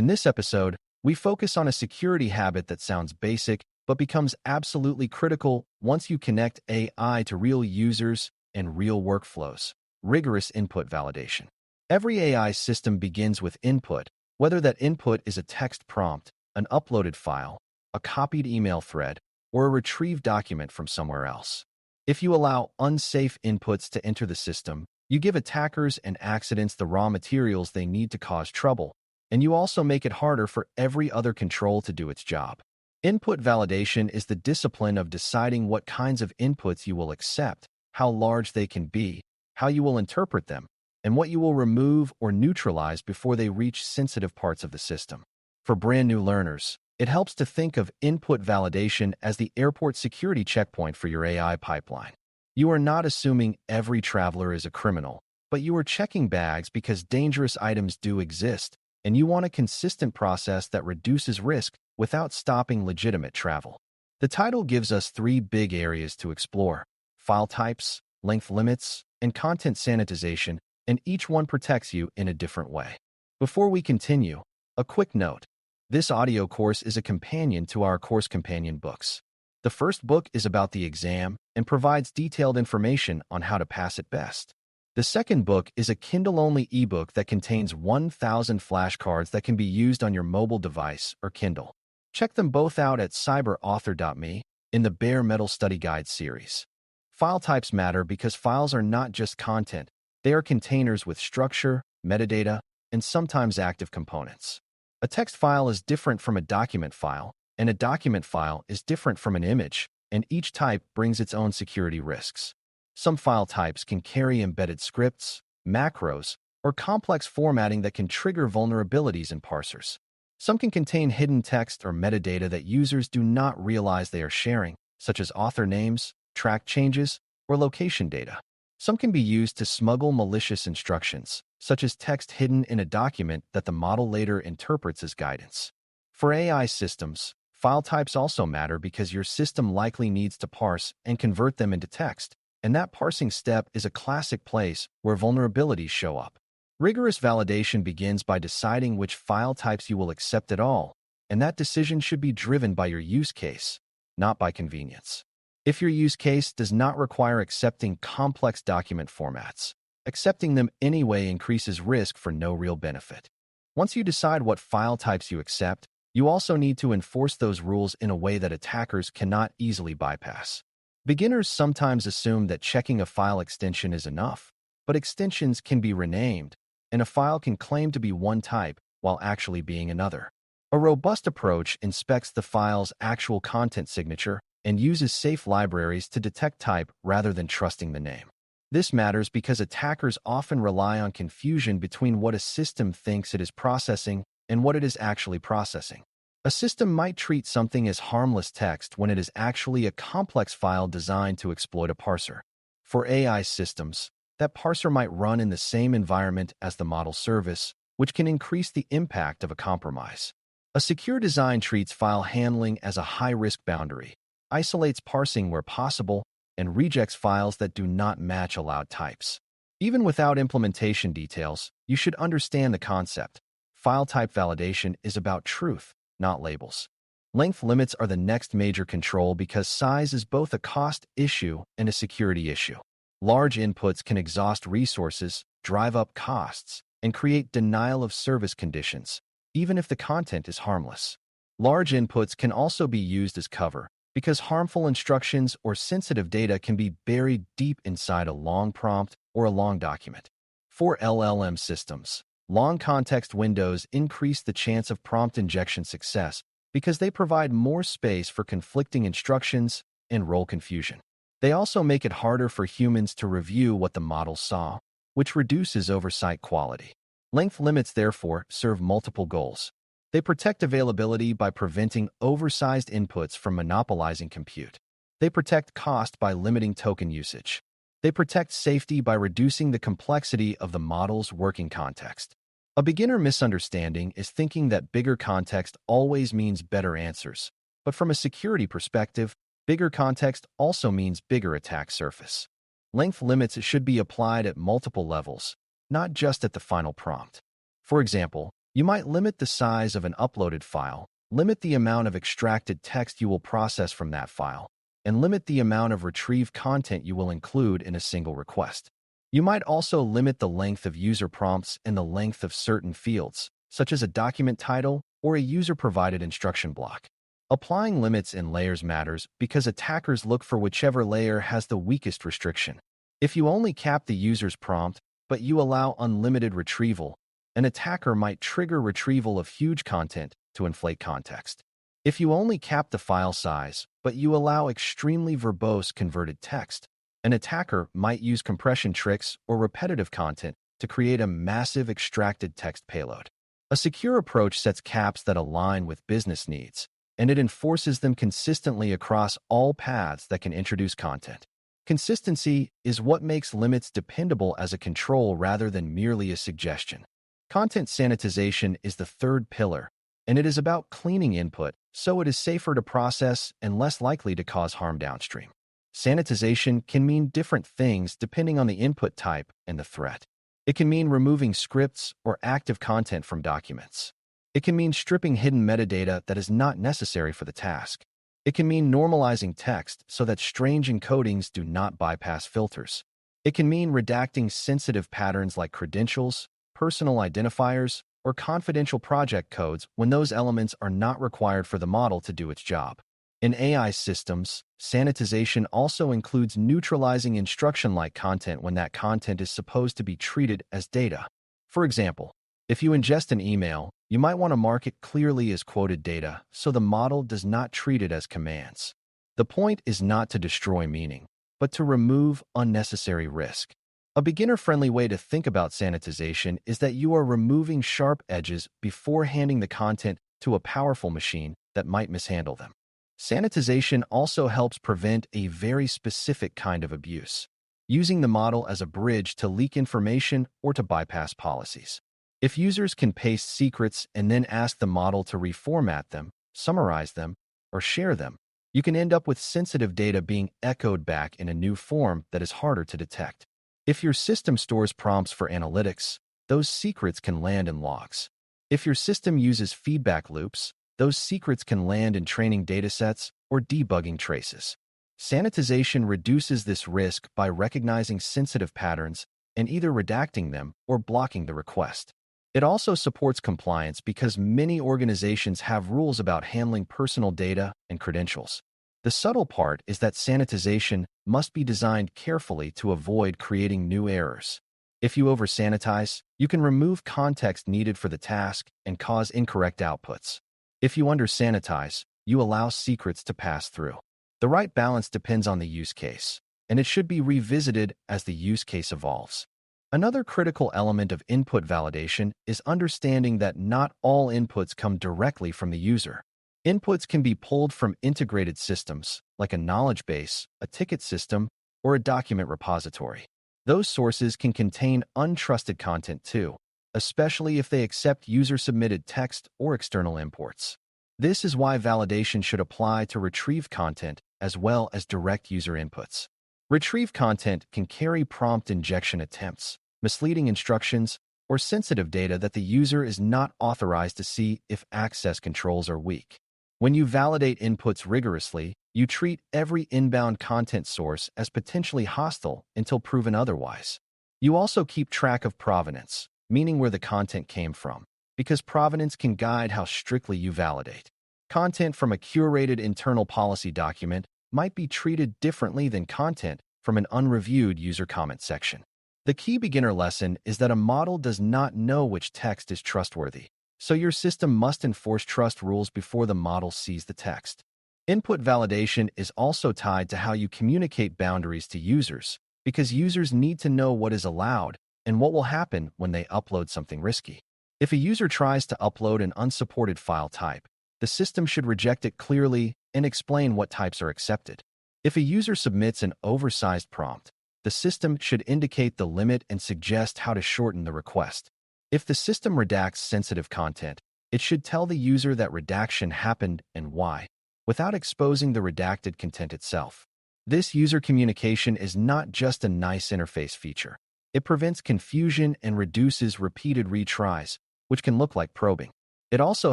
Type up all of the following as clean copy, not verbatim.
In this episode, we focus on a security habit that sounds basic but becomes absolutely critical once you connect AI to real users and real workflows: rigorous input validation. Every AI system begins with input, whether that input is a text prompt, an uploaded file, a copied email thread, or a retrieved document from somewhere else. If you allow unsafe inputs to enter the system, you give attackers and accidents the raw materials they need to cause trouble, and you also make it harder for every other control to do its job. Input validation is the discipline of deciding what kinds of inputs you will accept, how large they can be, how you will interpret them, and what you will remove or neutralize before they reach sensitive parts of the system. For brand new learners, it helps to think of input validation as the airport security checkpoint for your AI pipeline. You are not assuming every traveler is a criminal, but you are checking bags because dangerous items do exist, and you want a consistent process that reduces risk without stopping legitimate travel. The title gives us three big areas to explore: file types, length limits, and content sanitization, and each one protects you in a different way. Before we continue, a quick note. This audio course is a companion to our course companion books. The first book is about the exam and provides detailed information on how to pass it best. The second book is a Kindle-only ebook that contains 1,000 flashcards that can be used on your mobile device or Kindle. Check them both out at cyber.author.me in the Bare Metal Study Guide series. File types matter because files are not just content. They are containers with structure, metadata, and sometimes active components. A text file is different from a document file, and a document file is different from an image, and each type brings its own security risks. Some file types can carry embedded scripts, macros, or complex formatting that can trigger vulnerabilities in parsers. Some can contain hidden text or metadata that users do not realize they are sharing, such as author names, track changes, or location data. Some can be used to smuggle malicious instructions, such as text hidden in a document that the model later interprets as guidance. For AI systems, file types also matter because your system likely needs to parse and convert them into text, and that parsing step is a classic place where vulnerabilities show up. Rigorous validation begins by deciding which file types you will accept at all, and that decision should be driven by your use case, not by convenience. If your use case does not require accepting complex document formats, accepting them anyway increases risk for no real benefit. Once you decide what file types you accept, you also need to enforce those rules in a way that attackers cannot easily bypass. Beginners sometimes assume that checking a file extension is enough, but extensions can be renamed, and a file can claim to be one type while actually being another. A robust approach inspects the file's actual content signature and uses safe libraries to detect type rather than trusting the name. This matters because attackers often rely on confusion between what a system thinks it is processing and what it is actually processing. A system might treat something as harmless text when it is actually a complex file designed to exploit a parser. For AI systems, that parser might run in the same environment as the model service, which can increase the impact of a compromise. A secure design treats file handling as a high-risk boundary, isolates parsing where possible, and rejects files that do not match allowed types. Even without implementation details, you should understand the concept. File type validation is about truth, not labels. Length limits are the next major control because size is both a cost issue and a security issue. Large inputs can exhaust resources, drive up costs, and create denial of service conditions, even if the content is harmless. Large inputs can also be used as cover, because harmful instructions or sensitive data can be buried deep inside a long prompt or a long document. For LLM systems, long context windows increase the chance of prompt injection success because they provide more space for conflicting instructions and role confusion. They also make it harder for humans to review what the model saw, which reduces oversight quality. Length limits, therefore, serve multiple goals. They protect availability by preventing oversized inputs from monopolizing compute. They protect cost by limiting token usage. They protect safety by reducing the complexity of the model's working context. A beginner misunderstanding is thinking that bigger context always means better answers, but from a security perspective, bigger context also means bigger attack surface. Length limits should be applied at multiple levels, not just at the final prompt. For example, You might limit the size of an uploaded file, limit the amount of extracted text you will process from that file, and limit the amount of retrieved content you will include in a single request. You might also limit the length of user prompts and the length of certain fields, such as a document title or a user-provided instruction block. Applying limits in layers matters because attackers look for whichever layer has the weakest restriction. If you only cap the user's prompt, but you allow unlimited retrieval, an attacker might trigger retrieval of huge content to inflate context. If you only cap the file size, but you allow extremely verbose converted text, an attacker might use compression tricks or repetitive content to create a massive extracted text payload. A secure approach sets caps that align with business needs, and it enforces them consistently across all paths that can introduce content. Consistency is what makes limits dependable as a control rather than merely a suggestion. Content sanitization is the third pillar, and it is about cleaning input so it is safer to process and less likely to cause harm downstream. Sanitization can mean different things depending on the input type and the threat. It can mean removing scripts or active content from documents. It can mean stripping hidden metadata that is not necessary for the task. It can mean normalizing text so that strange encodings do not bypass filters. It can mean redacting sensitive patterns like credentials, personal identifiers, or confidential project codes when those elements are not required for the model to do its job. In AI systems, sanitization also includes neutralizing instruction-like content when that content is supposed to be treated as data. For example, if you ingest an email, you might want to mark it clearly as quoted data so the model does not treat it as commands. The point is not to destroy meaning, but to remove unnecessary risk. A beginner-friendly way to think about sanitization is that you are removing sharp edges before handing the content to a powerful machine that might mishandle them. Sanitization also helps prevent a very specific kind of abuse, using the model as a bridge to leak information or to bypass policies. If users can paste secrets and then ask the model to reformat them, summarize them, or share them, you can end up with sensitive data being echoed back in a new form that is harder to detect. If your system stores prompts for analytics, those secrets can land in logs. If your system uses feedback loops, those secrets can land in training datasets or debugging traces. Sanitization reduces this risk by recognizing sensitive patterns and either redacting them or blocking the request. It also supports compliance because many organizations have rules about handling personal data and credentials. The subtle part is that sanitization must be designed carefully to avoid creating new errors. If you over-sanitize, you can remove context needed for the task and cause incorrect outputs. If you under-sanitize, you allow secrets to pass through. The right balance depends on the use case, and it should be revisited as the use case evolves. Another critical element of input validation is understanding that not all inputs come directly from the user. Inputs can be pulled from integrated systems, like a knowledge base, a ticket system, or a document repository. Those sources can contain untrusted content too, especially if they accept user-submitted text or external imports. This is why validation should apply to retrieved content as well as direct user inputs. Retrieved content can carry prompt injection attempts, misleading instructions, or sensitive data that the user is not authorized to see if access controls are weak. When you validate inputs rigorously, you treat every inbound content source as potentially hostile until proven otherwise. You also keep track of provenance, meaning where the content came from, because provenance can guide how strictly you validate. Content from a curated internal policy document might be treated differently than content from an unreviewed user comment section. The key beginner lesson is that a model does not know which text is trustworthy, so your system must enforce trust rules before the model sees the text. Input validation is also tied to how you communicate boundaries to users, because users need to know what is allowed and what will happen when they upload something risky. If a user tries to upload an unsupported file type, the system should reject it clearly and explain what types are accepted. If a user submits an oversized prompt, the system should indicate the limit and suggest how to shorten the request. If the system redacts sensitive content, it should tell the user that redaction happened and why, without exposing the redacted content itself. This user communication is not just a nice interface feature. It prevents confusion and reduces repeated retries, which can look like probing. It also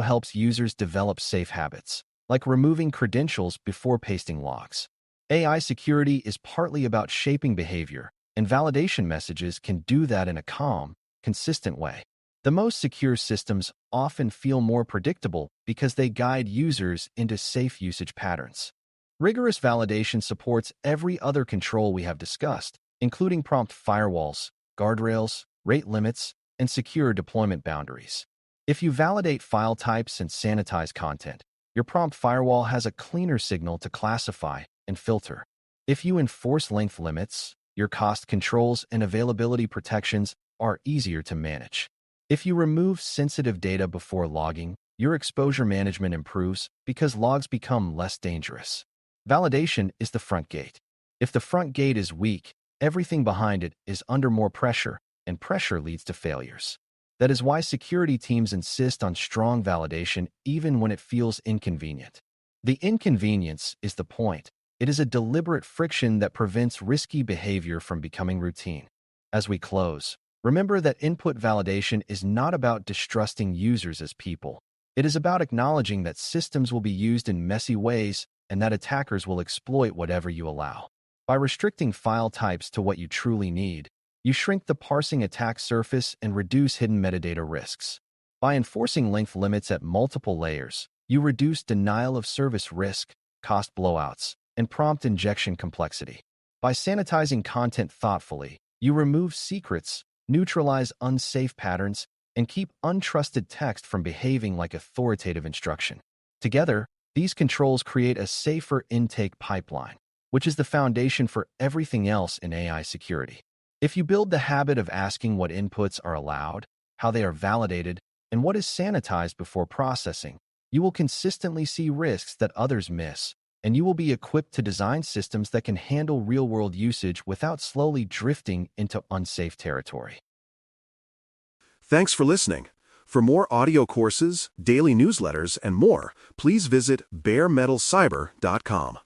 helps users develop safe habits, like removing credentials before pasting logs. AI security is partly about shaping behavior, and validation messages can do that in a calm, consistent way. The most secure systems often feel more predictable because they guide users into safe usage patterns. Rigorous validation supports every other control we have discussed, including prompt firewalls, guardrails, rate limits, and secure deployment boundaries. If you validate file types and sanitize content, your prompt firewall has a cleaner signal to classify and filter. If you enforce length limits, your cost controls and availability protections are easier to manage. If you remove sensitive data before logging, your exposure management improves because logs become less dangerous. Validation is the front gate. If the front gate is weak, everything behind it is under more pressure, and pressure leads to failures. That is why security teams insist on strong validation even when it feels inconvenient. The inconvenience is the point. It is a deliberate friction that prevents risky behavior from becoming routine. As we close, remember that input validation is not about distrusting users as people. It is about acknowledging that systems will be used in messy ways and that attackers will exploit whatever you allow. By restricting file types to what you truly need, you shrink the parsing attack surface and reduce hidden metadata risks. By enforcing length limits at multiple layers, you reduce denial of service risk, cost blowouts, and prompt injection complexity. By sanitizing content thoughtfully, you remove secrets, neutralize unsafe patterns, and keep untrusted text from behaving like authoritative instruction. Together, these controls create a safer intake pipeline, which is the foundation for everything else in AI security. If you build the habit of asking what inputs are allowed, how they are validated, and what is sanitized before processing, you will consistently see risks that others miss, and you will be equipped to design systems that can handle real-world usage without slowly drifting into unsafe territory. Thanks for listening. For more audio courses, daily newsletters, and more, please visit baremetalcyber.com.